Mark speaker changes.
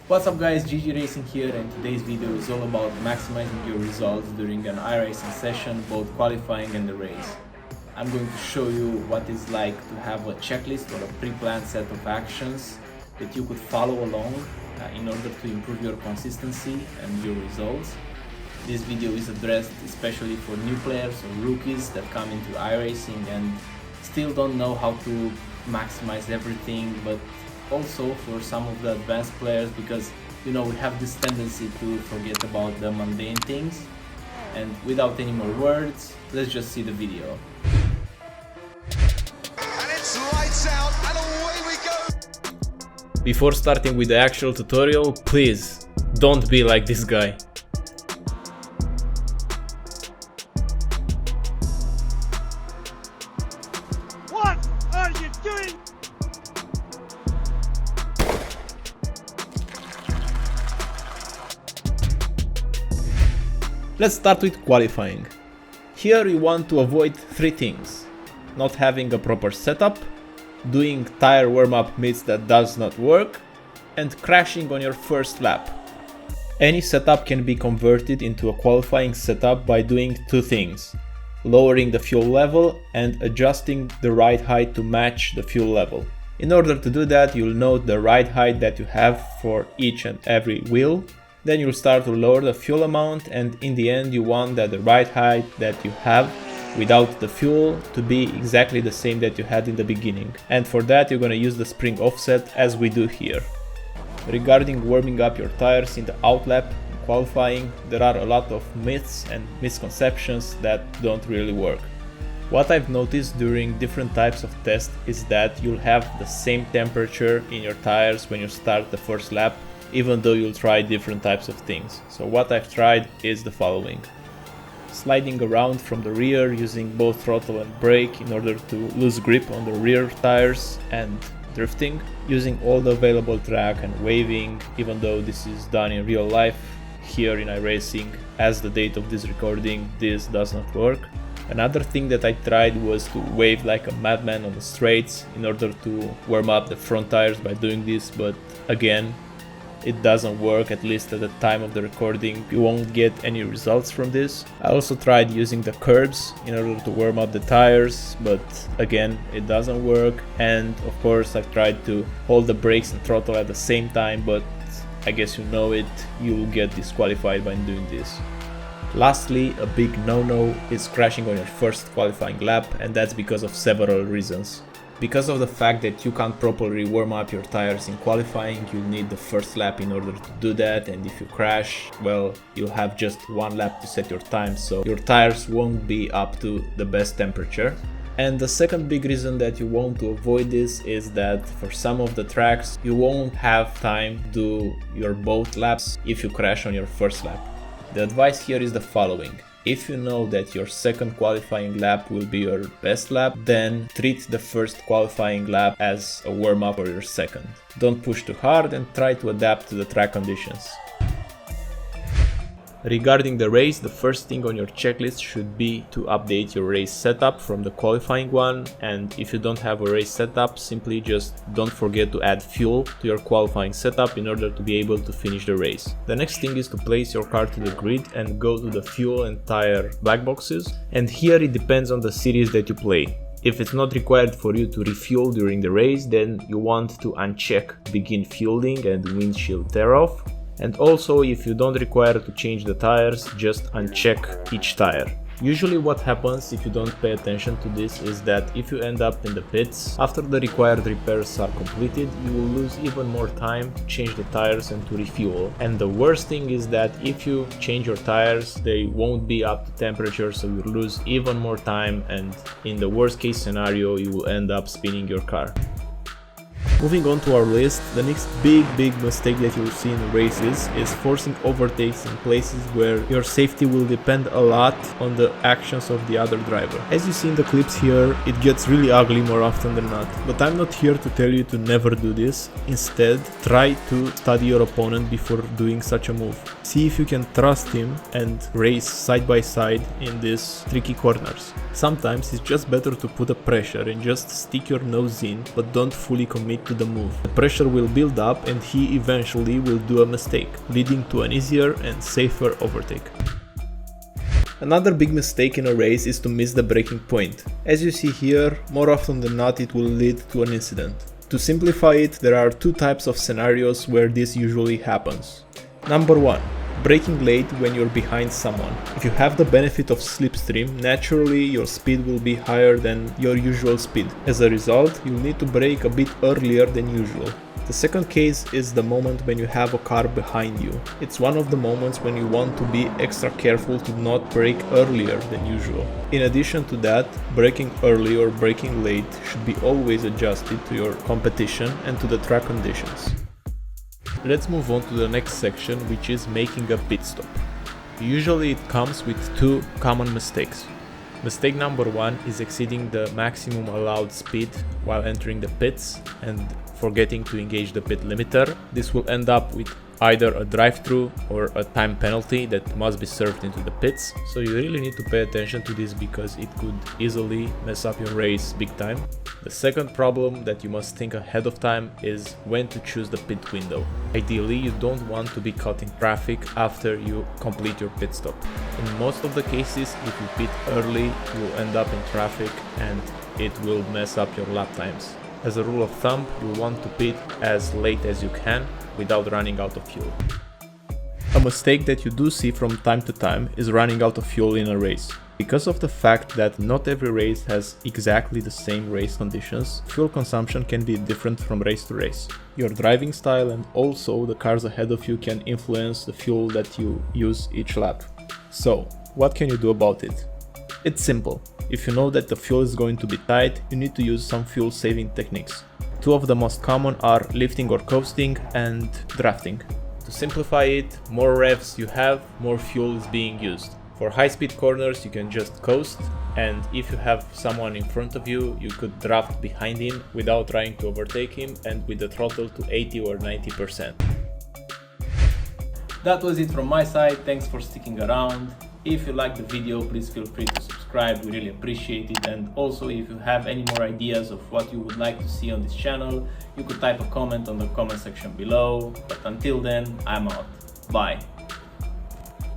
Speaker 1: What's up guys, iRacing here, and today's video is all about maximizing your results during an iRacing session, both qualifying and the race. I'm going to show you what it's like to have a checklist or a pre-planned set of actions that you could follow along in order to improve your consistency and your results. This video is addressed especially for new players or rookies that come into iRacing and still don't know how to maximize everything, but also for some of the advanced players, because we have this tendency to forget about the mundane things. And without any more words, let's just see the video.
Speaker 2: And it's lights out and away we go.
Speaker 3: Before starting with the actual tutorial, please don't be like this guy.
Speaker 4: What are you doing?
Speaker 3: Let's start with qualifying. Here you want to avoid three things: not having a proper setup, doing tire warm-up meets that does not work, and crashing on your first lap. Any setup can be converted into a qualifying setup by doing two things: lowering the fuel level and adjusting the ride height to match the fuel level. In order to do that, you'll note the ride height that you have for each and every wheel. Then you'll start to lower the fuel amount, and in the end you want that the ride height that you have without the fuel to be exactly the same that you had in the beginning. And for that you're gonna use the spring offset as we do here. Regarding warming up your tires in the outlap in qualifying, there are a lot of myths and misconceptions that don't really work. What I've noticed during different types of tests is that you'll have the same temperature in your tires when you start the first lap, even though you'll try different types of things. So what I've tried is the following: sliding around from the rear using both throttle and brake in order to lose grip on the rear tires, and drifting, using all the available track and waving, even though this is done in real life. Here in iRacing, as the date of this recording, this does not work. Another thing that I tried was to wave like a madman on the straights in order to warm up the front tires by doing this, but again, it doesn't work. At least at the time of the recording, you won't get any results from this. I also tried using the curbs in order to warm up the tires, but again, it doesn't work. And of course, I've tried to hold the brakes and throttle at the same time, but I guess you know it, you'll get disqualified by doing this. Lastly, a big no-no is crashing on your first qualifying lap, and that's because of several reasons. Because of the fact that you can't properly warm up your tires in qualifying, you'll need the first lap in order to do that, and if you crash, well, you'll have just one lap to set your time, so your tires won't be up to the best temperature. And the second big reason that you want to avoid this is that for some of the tracks, you won't have time to do your both laps if you crash on your first lap. The advice here is the following: if you know that your second qualifying lap will be your best lap, then treat the first qualifying lap as a warm-up for your second. Don't push too hard and try to adapt to the track conditions. Regarding the race, the first thing on your checklist should be to update your race setup from the qualifying one, and if you don't have a race setup, simply just don't forget to add fuel to your qualifying setup in order to be able to finish the race. The next thing is to place your car to the grid and go to the fuel and tire black boxes, and here it depends on the series that you play. If it's not required for you to refuel during the race, then you want to uncheck begin fueling and windshield tear off. And also, if you don't require to change the tires, just uncheck each tire. Usually what happens if you don't pay attention to this is that if you end up in the pits, after the required repairs are completed, you will lose even more time to change the tires and to refuel. And the worst thing is that if you change your tires, they won't be up to temperature, so you lose even more time, and in the worst case scenario, you will end up spinning your car. Moving on to our list, the next big mistake that you'll see in races is forcing overtakes in places where your safety will depend a lot on the actions of the other driver. As you see in the clips here, it gets really ugly more often than not. But I'm not here to tell you to never do this. Instead, try to study your opponent before doing such a move. See if you can trust him and race side by side in these tricky corners. Sometimes it's just better to put a pressure and just stick your nose in, but don't fully commit to the move. The pressure will build up and he eventually will do a mistake, leading to an easier and safer overtake. Another big mistake in a race is to miss the braking point. As you see here, more often than not it will lead to an incident. To simplify it, there are two types of scenarios where this usually happens. Number 1. Braking late when you're behind someone. If you have the benefit of slipstream, naturally your speed will be higher than your usual speed. As a result, you'll need to brake a bit earlier than usual. The second case is the moment when you have a car behind you. It's one of the moments when you want to be extra careful to not brake earlier than usual. In addition to that, braking early or braking late should be always adjusted to your competition and to the track conditions. Let's move on to the next section, which is making a pit stop. Usually it comes with two common mistakes. Mistake number 1 is exceeding the maximum allowed speed while entering the pits and forgetting to engage the pit limiter. This will end up with either a drive-through or a time penalty that must be served into the pits. So you really need to pay attention to this because it could easily mess up your race big time. The second problem that you must think ahead of time is when to choose the pit window. Ideally, you don't want to be caught in traffic after you complete your pit stop. In most of the cases, if you pit early, you will end up in traffic and it will mess up your lap times. As a rule of thumb, you want to pit as late as you can without running out of fuel. A mistake that you do see from time to time is running out of fuel in a race. Because of the fact that not every race has exactly the same race conditions, fuel consumption can be different from race to race. Your driving style and also the cars ahead of you can influence the fuel that you use each lap. So, what can you do about it? It's simple. If you know that the fuel is going to be tight, you need to use some fuel saving techniques. Two of the most common are lifting or coasting and drafting. To simplify it, more revs you have, more fuel is being used. For high-speed corners you can just coast, and if you have someone in front of you, you could draft behind him without trying to overtake him and with the throttle to 80 or 90%.
Speaker 1: That was it from my side. Thanks for sticking around. If you liked the video, please feel free to subscribe, we really appreciate it. And also, if you have any more ideas of what you would like to see on this channel, you could type a comment on the comment section below. But until then, I'm out. Bye.